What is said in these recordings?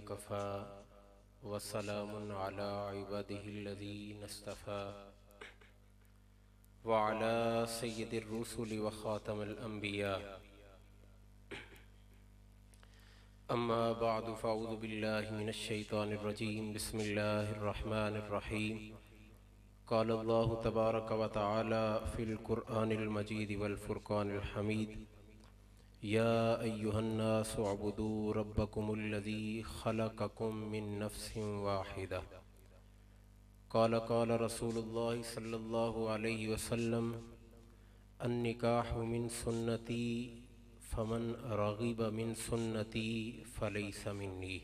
وكفى وسلام على عباده الذين اصطفى وعلى سيد الرسل وخاتم الأنبياء أما بعد فأعوذ بالله من الشيطان الرجيم بسم الله الرحمن الرحيم قال الله تبارك وتعالى في القرآن المجيد والفرقان الحميد يا أيها الناس اعبدوا ربكم الذي خلقكم من نفس واحدة قال رسول الله صلى الله عليه وسلم النكاح من سنتي فمن رغب من سنتي فليس مني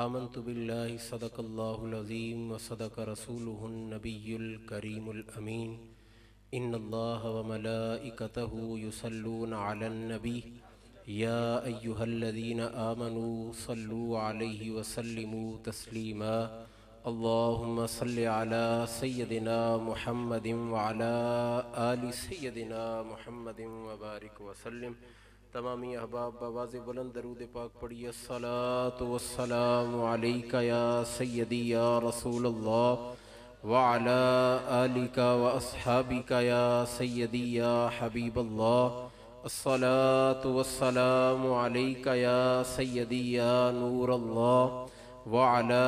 آمنت بالله صدق الله العظيم وصدق رسوله النبي الكريم الأمين إن الله وملائكته يصلون على النبي يا أيها الذين آمنوا صلوا عليه وسلموا تسليما اللهم صل على سيدنا محمد وعلى آل سيدنا محمد وبارك وسلم تمامی احباب بآواز بلند درود پاک پڑھیے الصلاۃ والسلام علیک یا سیدی یا رسول اللہ وعلى آلك وأصحابك يا سيدي يا حبيب الله الصلاة والسلام عليك يا سيدي يا نور الله وعلى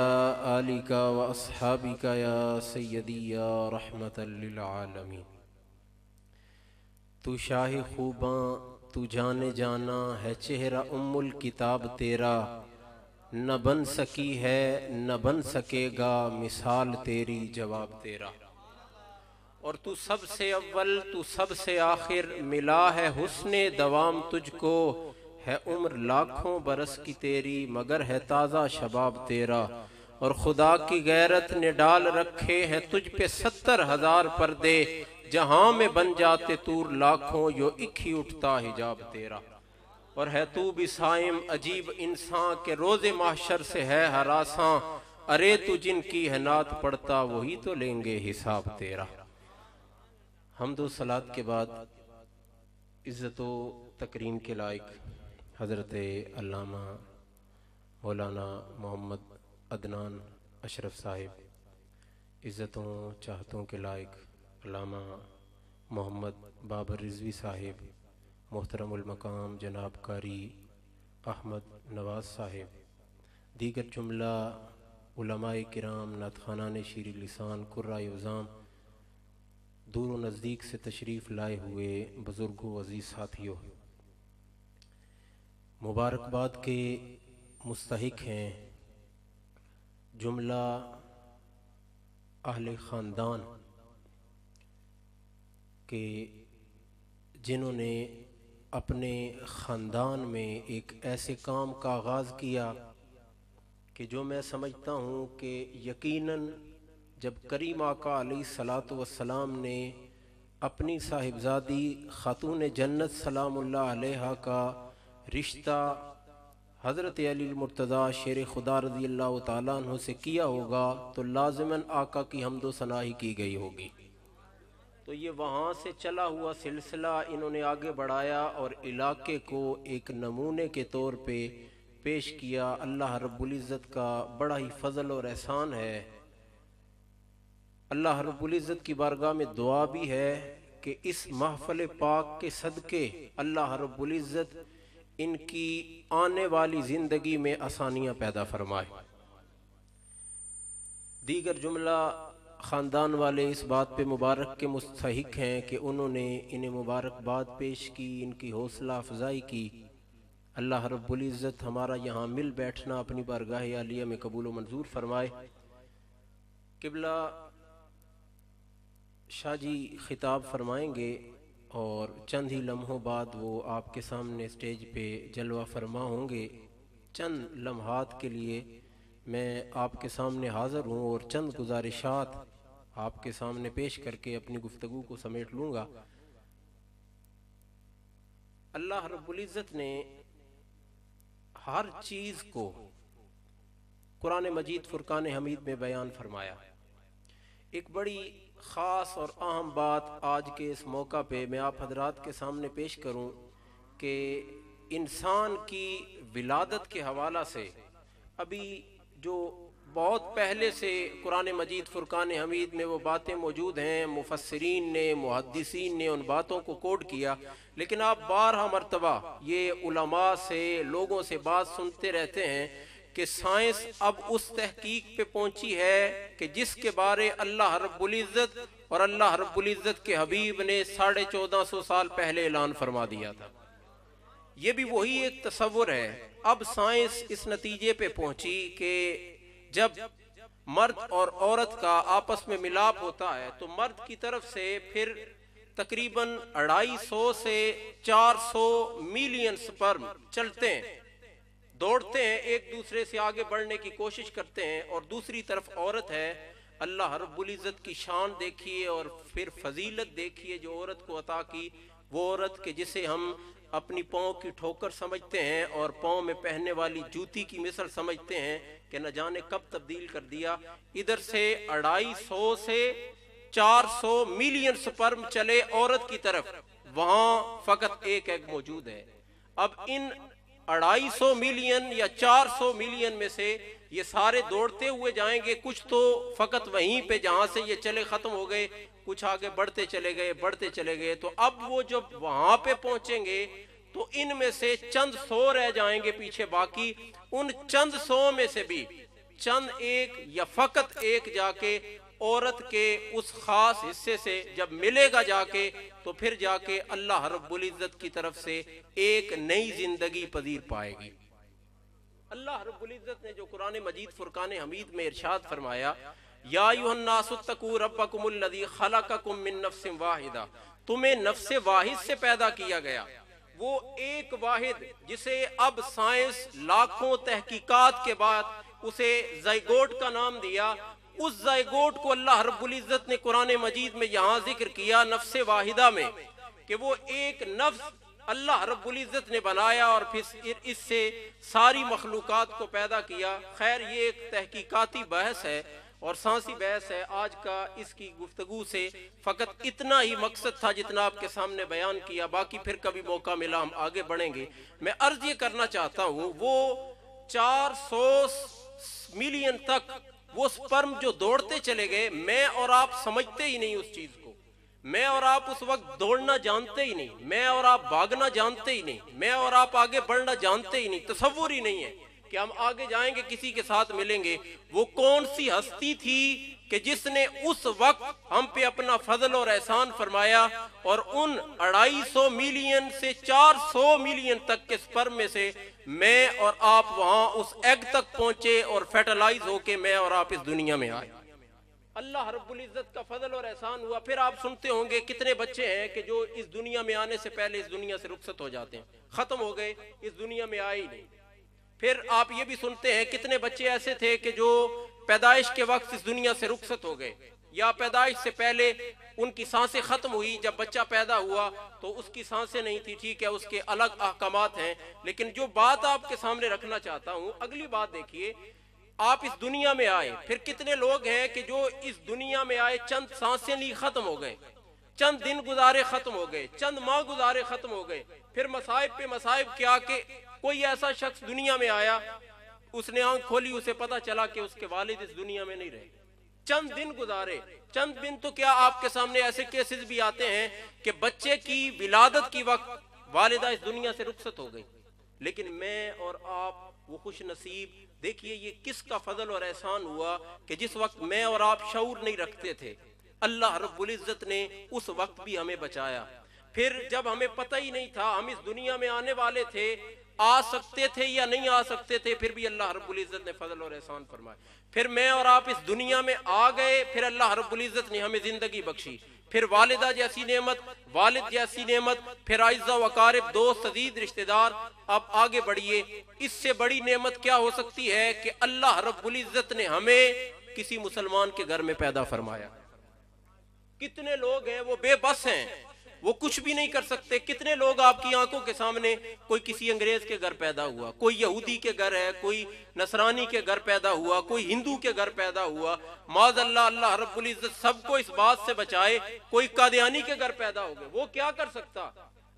آلك وأصحابك يا سيدي يا رحمة للعالمين تو شاہ خوباں تو جانے جانا ہے چہرہ ام الکتاب تیرا نہ بن سکی ہے نہ بن سکے گا مثال تیری جواب تیرا اور تو سب سے اول تو سب سے آخر ملا ہے حسن دوام تجھ کو ہے عمر لاکھوں برس کی تیری مگر ہے تازہ شباب تیرا اور خدا کی غیرت نے ڈال رکھے ہیں تجھ پہ 70,000 پردے جہاں میں بن جاتے تور لاکھوں یو ایک ہی اٹھتا حجاب تیرا اور ہے تو بھی صائم عجیب انسان کے روز محشر سے ہے ہراساں ارے تو جن کی ہے نعت پڑھتا وہی تو لیں گے حساب تیرا حمد و صلاۃ کے بعد عزت و تکریم کے لائق حضرت علامہ مولانا محمد عدنان اشرف صاحب، عزتوں چاہتوں کے لائق علامہ محمد بابر رضوی صاحب، محترم المقام جناب قاری احمد نواز صاحب، دیگر جملہ علماء کرام، نعت خوانان شیر لسان، قرائے عظام، دور و نزدیک سے تشریف لائے ہوئے بزرگوں عزیز ساتھیوں، مبارکباد کے مستحق ہیں جملہ اہل خاندان کہ جنہوں نے اپنے خاندان میں ایک ایسے کام کا آغاز کیا کہ جو میں سمجھتا ہوں کہ یقیناً جب کریم آقا علیہ السلام نے اپنی صاحبزادی خاتون جنت سلام اللہ علیہا کا رشتہ حضرت علی المرتضیٰ شیر خدا رضی اللہ تعالیٰ عنہ سے کیا ہوگا تو لازماً آقا کی حمد و ثنا ہی کی گئی ہوگی، تو یہ وہاں سے چلا ہوا سلسلہ انہوں نے آگے بڑھایا اور علاقے کو ایک نمونے کے طور پہ پیش کیا۔ اللہ رب العزت کا بڑا ہی فضل اور احسان ہے، اللہ رب العزت کی بارگاہ میں دعا بھی ہے کہ اس محفل پاک کے صدقے اللہ رب العزت ان کی آنے والی زندگی میں آسانیاں پیدا فرمائے۔ دیگر جملہ خاندان والے اس بات پہ مبارک کے مستحق ہیں کہ انہوں نے انہیں مبارکباد پیش کی، ان کی حوصلہ افزائی کی۔ اللہ رب العزت ہمارا یہاں مل بیٹھنا اپنی بارگاہ عالیہ میں قبول و منظور فرمائے۔ قبلہ شاہ جی خطاب فرمائیں گے اور چند ہی لمحوں بعد وہ آپ کے سامنے سٹیج پہ جلوہ فرما ہوں گے۔ چند لمحات کے لیے میں آپ کے سامنے حاضر ہوں اور چند گزارشات آپ کے سامنے پیش کر کے اپنی گفتگو کو سمیٹ لوں گا۔ اللہ رب العزت نے ہر چیز کو قرآن مجید فرقان حمید میں بیان فرمایا۔ ایک بڑی خاص اور اہم بات آج کے اس موقع پہ میں آپ حضرات کے سامنے پیش کروں کہ انسان کی ولادت کے حوالہ سے ابھی جو بہت پہلے سے قرآن مجید فرقان حمید میں وہ باتیں موجود ہیں، مفسرین نے، محدثین نے ان باتوں کو کوڈ کیا، لیکن آپ بارہا مرتبہ یہ علماء سے، لوگوں سے بات سنتے رہتے ہیں کہ سائنس اب اس تحقیق پہ پہنچی ہے کہ جس کے بارے اللہ رب العزت اور اللہ رب العزت کے حبیب نے 1450 سال پہلے اعلان فرما دیا تھا۔ یہ بھی وہی ایک تصور ہے۔ اب سائنس اس نتیجے پہ پہنچی کہ جب مرد اور عورت کا آپس میں ملاپ ہوتا ہے تو مرد کی طرف سے پھر تقریباً 250 سے 400 ملین سپرم چلتے ہیں، دوڑتے ہیں، ایک دوسرے سے آگے بڑھنے کی کوشش کرتے ہیں، اور دوسری طرف عورت ہے۔ اللہ رب العزت کی شان دیکھیے اور پھر فضیلت دیکھیے جو عورت کو عطا کی، وہ عورت کہ جسے ہم اپنی پاؤں کی ٹھوکر سمجھتے ہیں اور پاؤں میں پہننے والی جوتی کی مثل سمجھتے ہیں کہ نہ جانے کب تبدیل کر دیا۔ ادھر سے 250 سے 400 ملین سپرم چلے عورت کی طرف، وہاں فقط ایک ایگ موجود ہے۔ اب ان 250 ملین یا 400 ملین میں سے یہ سارے دوڑتے ہوئے جائیں گے، کچھ تو فقط وہیں پہ جہاں سے یہ چلے ختم ہو گئے، کچھ آگے بڑھتے چلے گئے۔ تو اب وہ جب وہاں پہ پہنچیں گے تو ان میں سے چند 100 رہ جائیں گے پیچھے، باقی ان چند 100 میں سے بھی چند ایک یا فقط ایک جا کے عورت کے اس خاص حصے سے جب ملے گا جا کے، تو پھر جا کے اللہ رب العزت کی طرف سے ایک نئی زندگی پذیر پائے گی۔ اللہ رب العزت نے جو قرآن مجید فرقان حمید میں ارشاد فرمایا، یا ایھا الناس اتقوا ربکم الذی خلقکم من نفس واحدہ، تمہیں نفس واحد سے پیدا کیا گیا، وہ ایک واحد جسے اب سائنس لاکھوں تحقیقات کے بعد اسے زائگوٹ کا نام دیا۔ اس زائگوٹ کو اللہ رب العزت نے قرآن مجید میں یہاں ذکر کیا نفس واحدہ میں، کہ وہ ایک نفس اللہ رب العزت نے بنایا اور پھر اس سے ساری مخلوقات کو پیدا کیا۔ خیر یہ ایک تحقیقاتی بحث ہے اور سائنسی بحث ہے، آج کا اس کی گفتگو سے فقط اتنا ہی مقصد تھا جتنا آپ کے سامنے بیان کیا، باقی پھر کبھی موقع ملا ہم آگے بڑھیں گے۔ میں عرض یہ کرنا چاہتا ہوں، وہ 400 ملین تک وہ سپرم جو دوڑتے چلے گئے، میں اور آپ سمجھتے ہی نہیں اس چیز کو، میں اور آپ اس وقت دوڑنا جانتے ہی نہیں، میں اور آپ بھاگنا جانتے ہی نہیں، میں اور آپ آگے بڑھنا جانتے ہی نہیں، تصور ہی نہیں ہے کہ ہم آگے جائیں گے، کسی کے ساتھ ملیں گے۔ وہ کون سی ہستی تھی کہ جس نے اس وقت ہم پہ اپنا فضل اور احسان فرمایا اور ان 250 ملین سے 400 ملین تک کے سپرم میں سے میں اور آپ وہاں اس ایگ تک پہنچے اور فیٹلائز ہو کے میں اور آپ اس دنیا میں آئے۔ اللہ رب العزت کا فضل اور احسان ہوا۔ پھر آپ سنتے ہوں گے کتنے بچے ہیں کہ جو اس دنیا میں آنے سے پہلے اس دنیا سے رخصت ہو جاتے ہیں، ختم ہو گئے، اس دنیا میں آئے ہی نہیں۔ پھر آپ یہ بھی سنتے ہیں کتنے بچے ایسے تھے کہ جو پیدائش کے وقت اس دنیا سے رخصت ہو گئے، یا پیدائش سے پہلے ان کی سانسیں ختم ہوئی، جب بچہ پیدا ہوا تو اس کی سانسیں نہیں تھی، ٹھیک ہے اس کے الگ احکامات ہیں، لیکن جو بات آپ کے سامنے رکھنا چاہتا ہوں، اگلی بات دیکھیے، آپ اس دنیا میں آئے، پھر کتنے لوگ ہیں کہ جو اس دنیا میں آئے چند سانسیں لی ختم ہو گئے، چند دن گزارے ختم ہو گئے، چند ماہ گزارے ختم ہو گئے، پھر مصائب پہ مصائب کیا کہ کوئی ایسا شخص دنیا میں آیا، اس نے آنکھ کھولی، اسے پتا چلا کہ اس کے والد اس دنیا میں نہیں رہے، چند دن گزارے، چند دن تو کیا آپ کے سامنے ایسے کیسز بھی آتے ہیں کہ بچے کی ولادت کی وقت والدہ اس دنیا سے رخصت ہو گئی، لیکن میں اور آپ وہ خوش نصیب۔ دیکھیے یہ کس کا فضل اور احسان ہوا کہ جس وقت میں اور آپ شعور نہیں رکھتے تھے، اللہ رب العزت نے اس وقت بھی ہمیں بچایا۔ پھر جب ہمیں پتہ ہی نہیں تھا ہم اس دنیا میں آنے والے تھے، آ سکتے تھے یا نہیں آ سکتے تھے، پھر بھی اللہ رب العزت نے فضل اور احسان فرمایا۔ پھر میں اور آپ اس دنیا میں آ گئے، پھر اللہ رب العزت نے ہمیں زندگی بخشی، پھر والدہ جیسی نعمت، والد جیسی نعمت، پھر اعزاء و اقارب، دوست عزیز رشتہ دار۔ اب آگے بڑھیے، اس سے بڑی نعمت کیا ہو سکتی ہے کہ اللہ رب العزت نے ہمیں کسی مسلمان کے گھر میں پیدا فرمایا۔ کتنے لوگ ہیں وہ بے بس ہیں، وہ کچھ بھی نہیں کر سکتے۔ کتنے لوگ آپ کی آنکھوں کے سامنے، کوئی کسی انگریز کے گھر پیدا ہوا، کوئی یہودی کے گھر ہے، کوئی نصرانی کے گھر پیدا ہوا، کوئی ہندو کے گھر پیدا ہوا، معاذ اللہ، اللہ رب العزت سب کو اس بات سے بچائے، کوئی قادیانی کے گھر پیدا ہو گئے، وہ کیا کر سکتا؟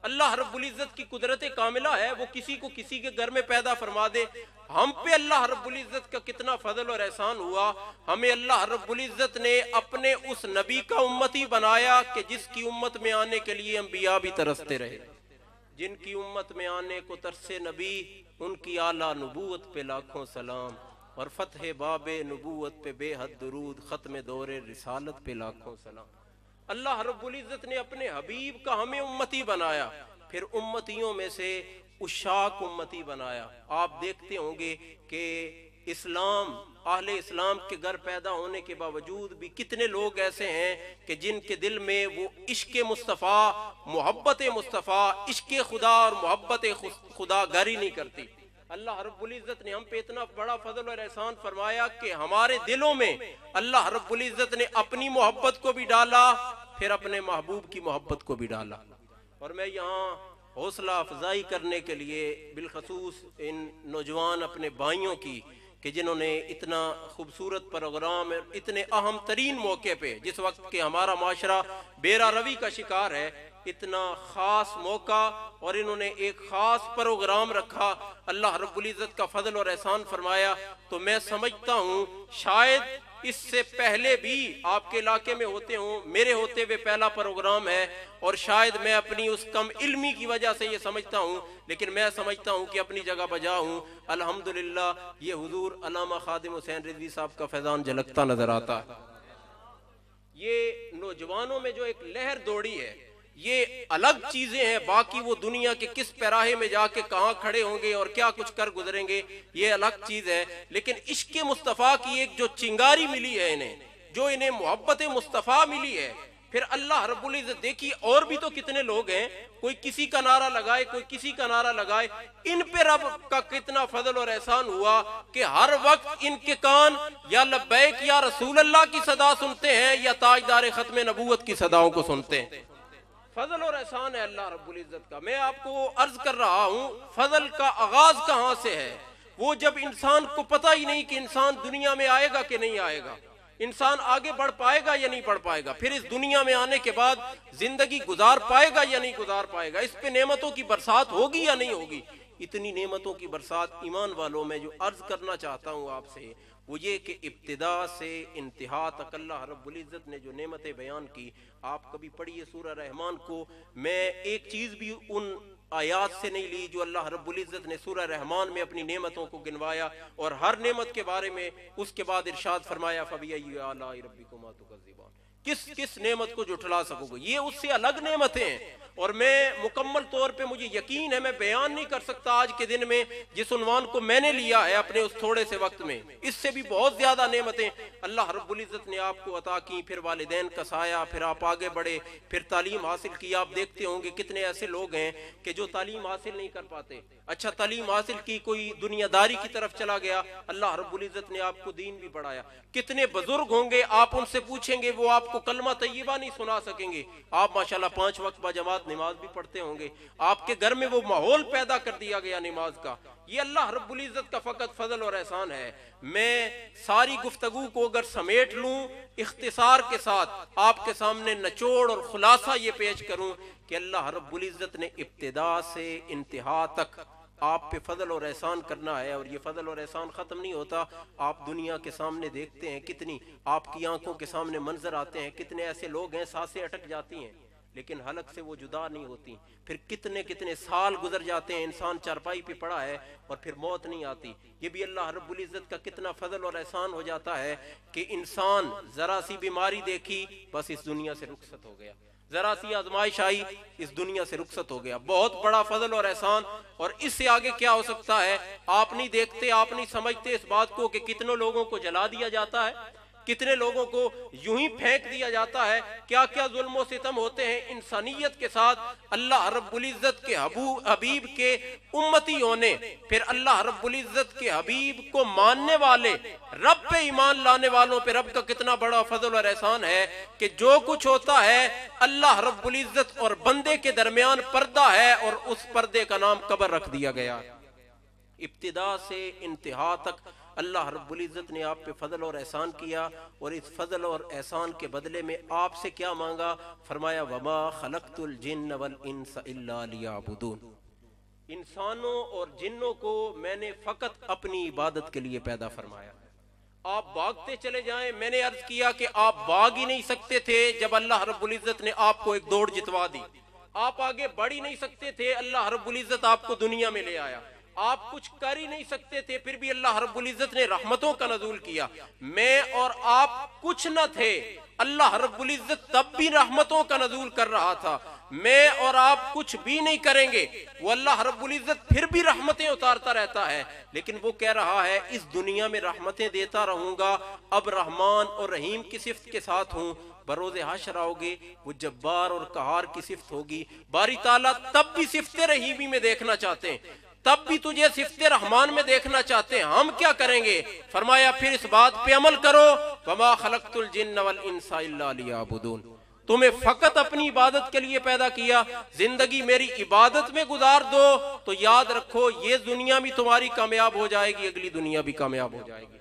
اللہ رب العزت کی قدرت کاملہ ہے، وہ کسی کو کسی کے گھر میں پیدا فرما دے۔ ہم پہ اللہ رب العزت کا کتنا فضل اور احسان ہوا، ہمیں اللہ رب العزت نے اپنے اس نبی کا امتی بنایا کہ جس کی امت میں آنے کے لیے انبیاء بھی ترستے رہے، جن کی امت میں آنے کو ترسے نبی، ان کی اعلیٰ نبوت پہ لاکھوں سلام، اور فتح باب نبوت پہ بے حد درود، ختم دور رسالت پہ لاکھوں سلام۔ اللہ رب العزت نے اپنے حبیب کا ہمیں امتی بنایا، پھر امتیوں میں سے اشاق امتی بنایا۔ آپ دیکھتے ہوں گے کہ اسلام، اہل اسلام کے گھر پیدا ہونے کے باوجود بھی کتنے لوگ ایسے ہیں کہ جن کے دل میں وہ عشق مصطفیٰ، محبت مصطفیٰ، عشق خدا اور محبت خدا گھر ہی نہیں کرتی۔ اللہ رب العزت نے ہم پہ اتنا بڑا فضل اور احسان فرمایا کہ ہمارے دلوں میں اللہ رب العزت نے اپنی محبت کو بھی ڈالا، پھر اپنے محبوب کی محبت کو بھی ڈالا۔ اور میں یہاں حوصلہ افزائی کرنے کے لیے بالخصوص ان نوجوان اپنے بھائیوں کی کہ جنہوں نے اتنا خوبصورت پروگرام، اتنے اہم ترین موقع پہ، جس وقت کہ ہمارا معاشرہ بیرا روی کا شکار ہے، اتنا خاص موقع اور انہوں نے ایک خاص پروگرام رکھا، اللہ رب العزت کا فضل اور احسان فرمایا۔ تو میں سمجھتا ہوں شاید اس سے پہلے بھی آپ کے علاقے میں ہوتے ہوں، میرے ہوتے ہوئے پہلا پروگرام ہے، اور شاید میں اپنی اس کم علمی کی وجہ سے یہ سمجھتا ہوں، لیکن میں سمجھتا ہوں کہ اپنی جگہ بجا ہوں۔ الحمدللہ یہ حضور علامہ خادم حسین رضوی صاحب کا فیضان جھلکتا نظر آتا ہے۔ یہ نوجوانوں میں جو ایک لہر دوڑی ہے، یہ الگ چیزیں ہیں، باقی وہ دنیا کے کس پیراہے میں جا کے کہاں کھڑے ہوں گے اور کیا کچھ کر گزریں گے، یہ الگ چیز ہے۔ لیکن عشق مصطفیٰ کی ایک جو چنگاری ملی ہے انہیں، جو انہیں محبت مصطفیٰ ملی ہے، پھر اللہ رب العزت دیکھیے اور بھی تو کتنے لوگ ہیں، کوئی کسی کا نعرہ لگائے، کوئی کسی کا نعرہ لگائے، ان پہ رب کا کتنا فضل اور احسان ہوا کہ ہر وقت ان کے کان یا لبیک یا رسول اللہ کی صدا سنتے ہیں یا تاجدار ختم نبوت کی صداؤں کو سنتے ہیں۔ فضل اور احسان ہے اللہ رب العزت کا۔ میں آپ کو عرض کر رہا ہوں فضل کا آغاز کہاں سے ہے، وہ جب انسان کو پتہ ہی نہیں کہ انسان دنیا میں آئے گا کہ نہیں آئے گا، انسان آگے بڑھ پائے گا یا نہیں بڑھ پائے گا، پھر اس دنیا میں آنے کے بعد زندگی گزار پائے گا یا نہیں گزار پائے گا، اس پہ نعمتوں کی برسات ہوگی یا نہیں ہوگی۔ اتنی نعمتوں کی برسات ایمان والوں میں جو عرض کرنا چاہتا ہوں آپ سے وہ یہ کہ ابتدا سے انتہا تک اللہ رب العزت نے جو نعمتیں بیان کی، آپ کبھی پڑھیے سورہ رحمان کو، میں ایک چیز بھی ان آیات سے نہیں لی جو اللہ رب العزت نے سورہ رحمان میں اپنی نعمتوں کو گنوایا، اور ہر نعمت کے بارے میں اس کے بعد ارشاد فرمایا فَبِأَيِّ آلَاءِ رَبِّكُمَا تُكَذِّبَانِ، کس نعمت کو جھٹلا سکو گے، یہ اس سے الگ نعمتیں ہیں۔ اور میں مکمل طور پہ مجھے یقین ہے میں بیان نہیں کر سکتا آج کے دن میں جس عنوان کو میں نے لیا ہے اپنے اس تھوڑے سے وقت میں، اس سے بھی بہت زیادہ نعمتیں اللہ رب العزت نے آپ کو عطا کی، پھر والدین کا سایہ، پھر آپ آگے بڑھے، پھر تعلیم حاصل کی۔ آپ دیکھتے ہوں گے کتنے ایسے لوگ ہیں کہ جو تعلیم حاصل نہیں کر پاتے، اچھا تعلیم حاصل کی، کوئی دنیا داری کی طرف چلا گیا، اللہ رب العزت نے آپ کو دین بھی پڑھایا۔ کتنے بزرگ ہوں گے آپ ان سے پوچھیں گے وہ آپ کو کلمہ طیبہ نہیں سنا سکیں گے، آپ ماشاءاللہ 5 وقت با جماعت نماز بھی پڑھتے ہوں گے، آپ کے گھر میں وہ ماحول پیدا کر دیا گیا نماز کا۔ یہ اللہ رب العزت کا فقط فضل اور احسان ہے۔ میں ساری گفتگو کو اگر سمیٹ لوں اختصار کے ساتھ آپ کے سامنے نچوڑ اور خلاصہ یہ پیش کروں کہ اللہ رب العزت نے ابتدا سے انتہا تک آپ پہ فضل اور احسان کرنا ہے، اور یہ فضل اور احسان ختم نہیں ہوتا۔ آپ دنیا کے سامنے دیکھتے ہیں کتنی آپ کی آنکھوں کے سامنے منظر آتے ہیں، کتنے ایسے لوگ ہیں سانسیں اٹک جاتی ہیں لیکن حلق سے وہ جدا نہیں ہوتی، پھر کتنے سال گزر جاتے ہیں، انسان چارپائی پہ پڑا ہے اور پھر موت نہیں آتی۔ یہ بھی اللہ رب العزت کا کتنا فضل اور احسان ہو جاتا ہے کہ انسان ذرا سی بیماری دیکھی بس اس دنیا سے رخصت ہو گیا، ذرا سی آزمائش آئی اس دنیا سے رخصت ہو گیا۔ بہت بڑا فضل اور احسان، اور اس سے آگے کیا ہو سکتا ہے؟ آپ نہیں دیکھتے، آپ نہیں سمجھتے اس بات کو کہ کتنوں لوگوں کو جلا دیا جاتا ہے، کتنے لوگوں کو یوں ہی پھینک دیا جاتا ہے، کیا کیا ظلم و ستم ہوتے ہیں انسانیت کے ساتھ۔ اللہ رب العزت کے حبیب کے امتی ہونے، پھر اللہ رب العزت کے حبیب کو ماننے والے، رب پہ ایمان لانے والوں پہ رب کا کتنا بڑا فضل اور احسان ہے کہ جو کچھ ہوتا ہے اللہ رب العزت اور بندے کے درمیان پردہ ہے، اور اس پردے کا نام قبر رکھ دیا گیا۔ ابتدا سے انتہا تک اللہ رب العزت نے آپ پہ فضل اور احسان کیا، اور اس فضل اور احسان کے بدلے میں آپ سے کیا مانگا؟ فرمایا وما خلقت الجن والانس الا لیعبدون، انسانوں اور جنوں کو میں نے فقط اپنی عبادت کے لیے پیدا فرمایا۔ آپ بھاگتے چلے جائیں، میں نے عرض کیا کہ آپ بھاگ ہی نہیں سکتے تھے جب اللہ رب العزت نے آپ کو ایک دوڑ جتوا دی، آپ آگے بڑھ ہی نہیں سکتے تھے، اللہ رب العزت آپ کو دنیا میں لے آیا، آپ کچھ کر ہی نہیں سکتے تھے، پھر بھی اللہ رب العزت نے رحمتوں کا نزول کیا، میں اور آپ کچھ نہ تھے، اللہ رب العزت تب بھی رحمتوں کا نزول کر رہا تھا، میں اور آپ کچھ بھی نہیں کریں گے، وہ اللہ رب العزت پھر بھی رحمتیں اتارتا رہتا ہے، لیکن وہ کہہ رہا ہے اس دنیا میں رحمتیں دیتا رہوں گا، اب رحمان اور رحیم کی صفت کے ساتھ ہوں، بروز حشر آؤ گے وہ جبار اور قہار کی صفت ہوگی، باری تعالیٰ تب بھی صفت رحیمی میں دیکھنا چاہتے ہیں، تب بھی تجھے صفت رحمان میں دیکھنا چاہتے ہیں، ہم کیا کریں گے؟ فرمایا پھر اس بات پہ عمل کرو، وما خلقت الجن والانس الا لیعبدون، تمہیں فقط اپنی عبادت کے لیے پیدا کیا، زندگی میری عبادت میں گزار دو تو یاد رکھو یہ دنیا بھی تمہاری کامیاب ہو جائے گی، اگلی دنیا بھی کامیاب ہو جائے گی۔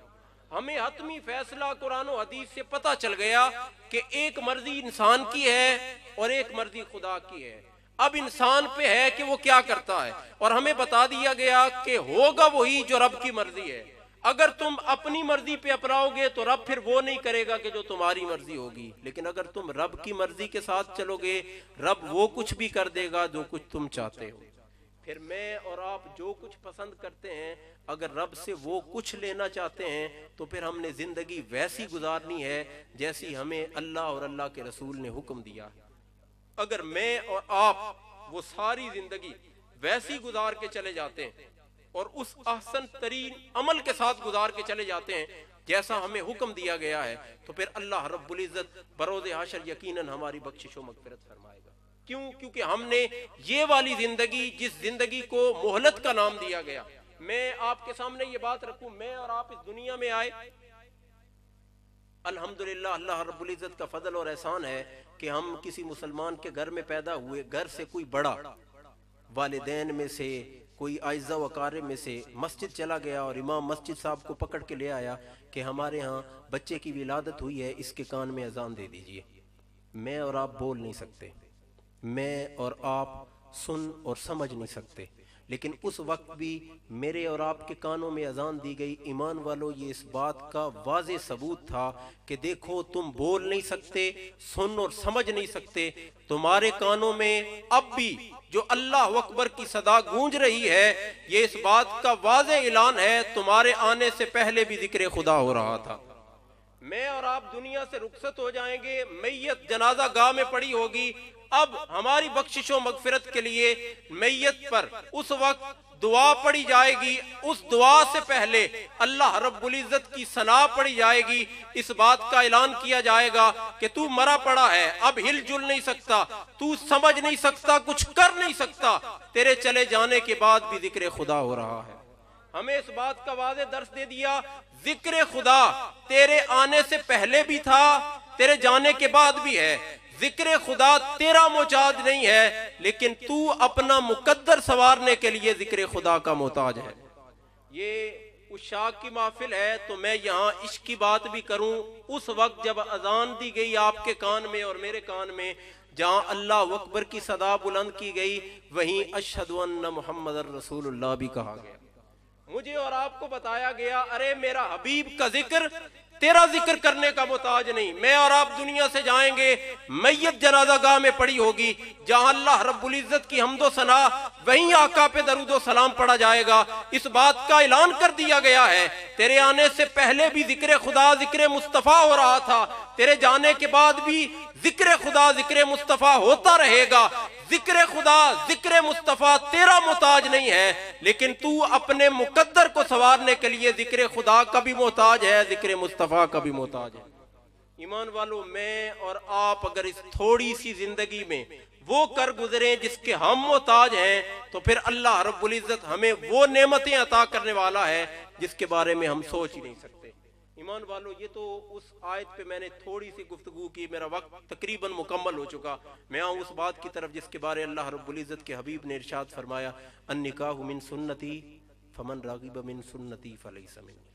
ہمیں حتمی فیصلہ قرآن و حدیث سے پتہ چل گیا کہ ایک مرضی انسان کی ہے اور ایک مرضی خدا کی ہے، اب انسان پہ ہے کہ وہ کیا کرتا ہے، اور ہمیں بتا دیا گیا کہ ہوگا وہی جو رب کی مرضی ہے، اگر تم اپنی مرضی پہ اپناؤ گے تو رب پھر وہ نہیں کرے گا کہ جو تمہاری مرضی ہوگی، لیکن اگر تم رب کی مرضی کے ساتھ چلو گے رب وہ کچھ بھی کر دے گا جو کچھ تم چاہتے ہو۔ پھر میں اور آپ جو کچھ پسند کرتے ہیں، اگر رب سے وہ کچھ لینا چاہتے ہیں تو پھر ہم نے زندگی ویسی گزارنی ہے جیسی ہمیں اللہ اور اللہ کے رسول نے حکم دیا۔ اگر میں اور آپ وہ ساری زندگی ویسی گزار کے چلے جاتے ہیں اور اس احسن ترین عمل کے ساتھ گزار کے چلے جاتے ہیں جیسا ہمیں حکم دیا گیا ہے، تو پھر اللہ رب العزت بروز حشر یقیناً ہماری بخشش و مغفرت فرمائے گا۔ کیوں؟ کیونکہ ہم نے یہ والی زندگی، جس زندگی کو مہلت کا نام دیا گیا، میں آپ کے سامنے یہ بات رکھوں، میں اور آپ اس دنیا میں آئے، الحمدللہ اللہ رب العزت کا فضل اور احسان ہے کہ ہم کسی مسلمان کے گھر میں پیدا ہوئے، گھر سے کوئی بڑا والدین میں سے، کوئی اعزاء و اقارب میں سے مسجد چلا گیا اور امام مسجد صاحب کو پکڑ کے لے آیا کہ ہمارے ہاں بچے کی ولادت ہوئی ہے، اس کے کان میں اذان دے دیجئے۔ میں اور آپ بول نہیں سکتے، میں اور آپ سن اور سمجھ نہیں سکتے، لیکن اس وقت بھی میرے اور آپ کے کانوں میں اذان دی گئی۔ ایمان والو، یہ اس بات کا واضح ثبوت تھا کہ دیکھو تم بول نہیں سکتے، سن اور سمجھ نہیں سکتے، تمہارے کانوں میں اب بھی جو اللہ اکبر کی صدا گونج رہی ہے، یہ اس بات کا واضح اعلان ہے تمہارے آنے سے پہلے بھی ذکر خدا ہو رہا تھا۔ میں اور آپ دنیا سے رخصت ہو جائیں گے، میت جنازہ گاہ میں پڑی ہوگی، اب ہماری بخشش و مغفرت کے لیے میت پر اس وقت دعا پڑھی جائے گی، اس دعا سے پہلے اللہ رب العزت کی ثنا پڑھی جائے گی، اس بات کا اعلان کیا جائے گا کہ تو مرا پڑا ہے، اب ہل جل نہیں سکتا، تو سمجھ نہیں سکتا، کچھ کر نہیں سکتا، تیرے چلے جانے کے بعد بھی ذکر خدا ہو رہا ہے۔ ہمیں اس بات کا واضح درس دے دیا، ذکر خدا تیرے آنے سے پہلے بھی تھا، تیرے جانے کے بعد بھی ہے، ذکر خدا تیرا محتاج نہیں ہے، لیکن تو اپنا مقدر سنوارنے کے لیے ذکر خدا کا محتاج ہے۔ یہ عشاق کی محفل ہے تو میں یہاں عشق کی بات بھی کروں، اس وقت جب اذان دی گئی آپ کے کان میں اور میرے کان میں، جہاں اللہ اکبر کی صدا بلند کی گئی، وہیں اشہد ان محمد رسول اللہ بھی کہا گیا۔ مجھے اور آپ کو بتایا گیا، ارے میرا حبیب کا ذکر تیرا ذکر کرنے کا محتاج نہیں۔ میں اور آپ دنیا سے جائیں گے، میت جنازہ گاہ میں پڑی ہوگی، جہاں اللہ رب العزت کی حمد و ثنا، وہیں آقا پہ درود و سلام پڑھا جائے گا۔ اس بات کا اعلان کر دیا گیا ہے تیرے آنے سے پہلے بھی ذکر خدا، ذکر مصطفیٰ ہو رہا تھا، تیرے جانے کے بعد بھی ذکر خدا، ذکر مصطفیٰ ہوتا رہے گا۔ ذکر خدا، ذکر مصطفیٰ تیرا محتاج نہیں ہے، لیکن تو اپنے مقدر کو سنوارنے کے لیے ذکر خدا کا بھی محتاج ہے، ذکر مصطفیٰ کا بھی محتاج ہے۔ ایمان والو، میں اور آپ اگر اس تھوڑی سی زندگی میں وہ کر گزریں جس کے ہم محتاج ہیں، تو پھر اللہ رب العزت ہمیں وہ نعمتیں عطا کرنے والا ہے جس کے بارے میں ہم سوچ ہی نہیں سکتے۔ ایمان والو، یہ تو اس آیت پہ میں نے تھوڑی سی گفتگو کی، میرا وقت تقریباً مکمل ہو چکا۔ میں آؤں اس بات کی طرف جس کے بارے اللہ رب العزت کے حبیب نے ارشاد فرمایا، النکاح من سنتی فمن راغب من سنتی فلیس منی۔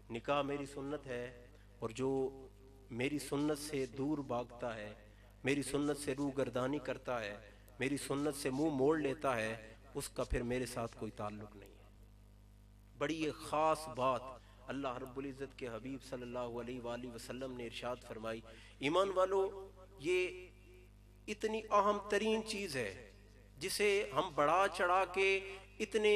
نکاح میری سنت ہے، اور جو میری سنت سے دور بھاگتا ہے، میری سنت سے روح گردانی کرتا ہے، میری سنت سے منہ موڑ لیتا ہے، اس کا پھر میرے ساتھ کوئی تعلق نہیں ہے۔ بڑی ایک خاص بات اللہ رب العزت کے حبیب صلی اللہ علیہ وآلہ وسلم نے ارشاد فرمائی۔ ایمان والو، یہ اتنی اہم ترین چیز ہے جسے ہم بڑا چڑھا کے اتنے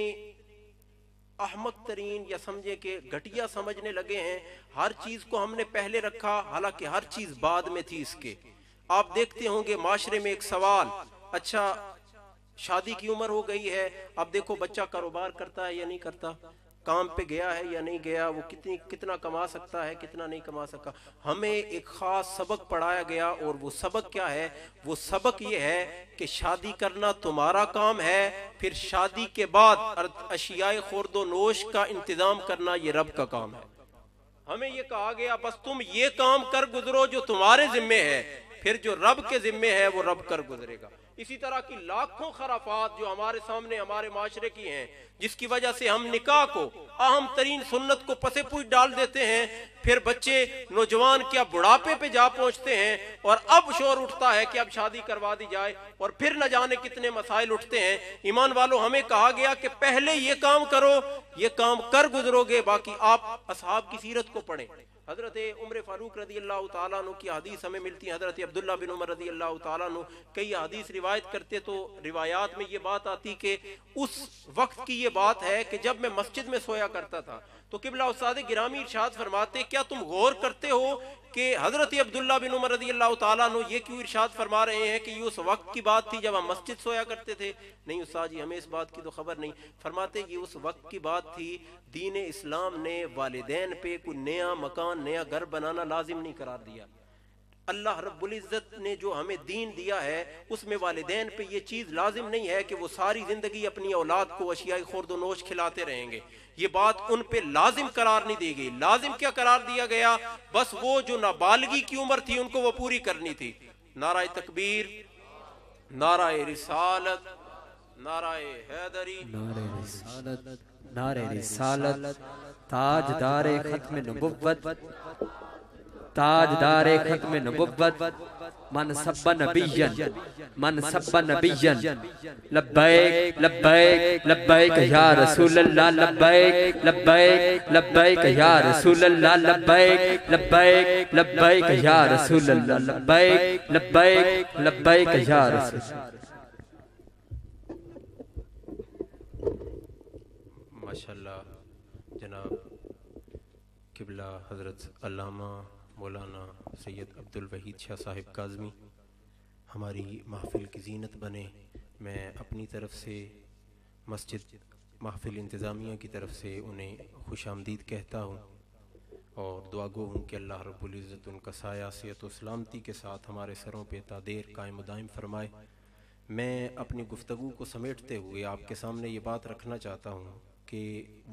احمق ترین یا سمجھے کہ گھٹیا سمجھنے لگے ہیں۔ ہر چیز کو ہم نے پہلے رکھا، حالانکہ ہر چیز بعد میں تھی اس کے۔ آپ دیکھتے ہوں گے معاشرے میں ایک سوال، اچھا شادی کی عمر ہو گئی ہے، اب دیکھو بچہ کاروبار کرتا ہے یا نہیں کرتا، کام پہ گیا ہے یا نہیں گیا، وہ کتنا کما سکتا ہے، کتنا نہیں کما سکتا۔ ہمیں ایک خاص سبق پڑھایا گیا، اور وہ سبق کیا ہے؟ وہ سبق یہ ہے کہ شادی کرنا تمہارا کام ہے، پھر شادی کے بعد اشیاء خورد و نوش کا انتظام کرنا یہ رب کا کام ہے۔ ہمیں یہ کہا گیا بس تم یہ کام کر گزرو جو تمہارے ذمے ہے، پھر جو رب کے ذمے ہے وہ رب کر گزرے گا۔ اسی طرح کی لاکھوں خرافات جو ہمارے سامنے ہمارے معاشرے کی ہیں، جس کی وجہ سے ہم نکاح کو، اہم ترین سنت کو پسے پوچھ ڈال دیتے ہیں، پھر بچے نوجوان کیا بڑھاپے پہ جا پہنچتے ہیں، اور اب شور اٹھتا ہے کہ اب شادی کروا دی جائے، اور پھر نہ جانے کتنے مسائل اٹھتے ہیں۔ ایمان والو، ہمیں کہا گیا کہ پہلے یہ کام کرو، یہ کام کر گزرو گے، باقی آپ اصحاب کی سیرت کو پڑھیں۔ حضرت عمر فاروق رضی اللہ تعالیٰ عنہ کی حدیث ہمیں ملتی ہے، حضرت عبداللہ بن عمر رضی اللہ تعالیٰ عنہ کئی حدیث روایت کرتے، تو روایات میں یہ بات آتی کہ اس وقت کی یہ بات ہے کہ جب میں مسجد میں سویا کرتا تھا تو قبلہ استاد گرامی ارشاد فرماتے، کیا تم غور کرتے ہو کہ حضرت عبداللہ بن عمر رضی اللہ تعالیٰ عنہ یہ کیوں ارشاد فرما رہے ہیں کہ یہ اس وقت کی بات تھی جب ہم مسجد سویا کرتے تھے؟ نہیں استاد جی، ہمیں اس بات کی تو خبر نہیں۔ فرماتے یہ اس وقت کی بات تھی، دین اسلام نے والدین پہ کوئی نیا مکان، نیا گھر بنانا لازم نہیں قرار دیا۔ اللہ رب العزت نے جو ہمیں دین دیا ہے اس میں والدین پہ یہ چیز لازم نہیں ہے کہ وہ ساری زندگی اپنی اولاد کو اشیاء خورد و نوش کھلاتے رہیں گے، یہ بات ان پہ لازم قرار نہیں دی گئی۔ لازم کیا قرار دیا گیا؟ بس وہ جو نابالغی کی عمر تھی ان کو وہ پوری کرنی تھی۔ نعرہ تکبیر، نعرہ رسالت، نعرہ حیدری، نعرہ رسالت، نعرہ رسالت، تاجدار ختم نبوت، تاجدار ختم نبوت، من سب نبیا، من سب نبیا، لبیک لبیک لبیک یا رسول اللہ، لبیک لبیک لبیک یا رسول اللہ، لبیک لبیک لبیک یا رسول اللہ، لبیک لبیک لبیک یا رسول اللہ۔ ماشاءاللہ جناب قبلہ حضرت علامہ مولانا سید عبد الوحید شاہ صاحب کاظمی ہماری محفل کی زینت بنے۔ میں اپنی طرف سے مسجد محفل انتظامیہ کی طرف سے انہیں خوش آمدید کہتا ہوں، اور دعا گو ہوں کہ اللہ رب العزت ان کا سایہ صحت و سلامتی کے ساتھ ہمارے سروں پہ تا دیر قائم و دائم فرمائے۔ میں اپنی گفتگو کو سمیٹتے ہوئے آپ کے سامنے یہ بات رکھنا چاہتا ہوں کہ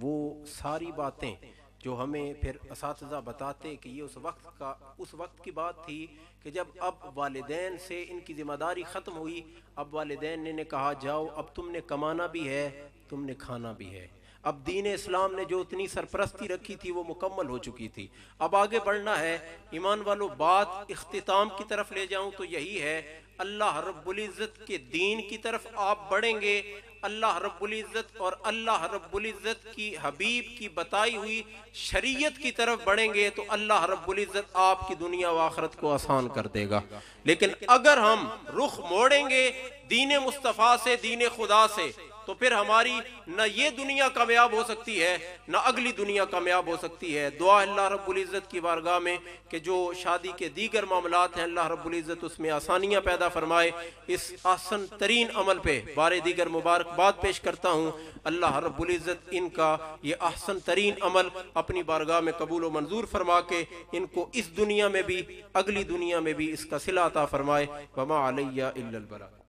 وہ ساری باتیں جو ہمیں پھر اساتذہ بتاتے کہ یہ اس وقت کی بات تھی کہ جب اب والدین سے ان کی ذمہ داری ختم ہوئی، اب والدین نے کہا جاؤ اب تم نے کمانا بھی ہے، تم نے کھانا بھی ہے۔ اب دین اسلام نے جو اتنی سرپرستی رکھی تھی وہ مکمل ہو چکی تھی، اب آگے بڑھنا ہے۔ ایمان والو، بات اختتام کی طرف لے جاؤں تو یہی ہے، اللہ رب العزت کے دین کی طرف آپ بڑھیں گے، اللہ رب العزت اور اللہ رب العزت کی حبیب کی بتائی ہوئی شریعت کی طرف بڑھیں گے تو اللہ رب العزت آپ کی دنیا و آخرت کو آسان کر دے گا۔ لیکن اگر ہم رخ موڑیں گے دین مصطفیٰ سے، دین خدا سے، تو پھر ہماری نہ یہ دنیا کامیاب ہو سکتی ہے نہ اگلی دنیا کامیاب ہو سکتی ہے۔ دعا اللہ رب العزت کی بارگاہ میں کہ جو شادی کے دیگر معاملات ہیں اللہ رب العزت اس میں آسانیاں پیدا فرمائے۔ اس احسن ترین عمل پہ بار دیگر مبارکباد پیش کرتا ہوں۔ اللہ رب العزت ان کا یہ احسن ترین عمل اپنی بارگاہ میں قبول و منظور فرما کے ان کو اس دنیا میں بھی اگلی دنیا میں بھی اس کا صلہ عطا فرمائے۔ وما علیہ الا البلاغ۔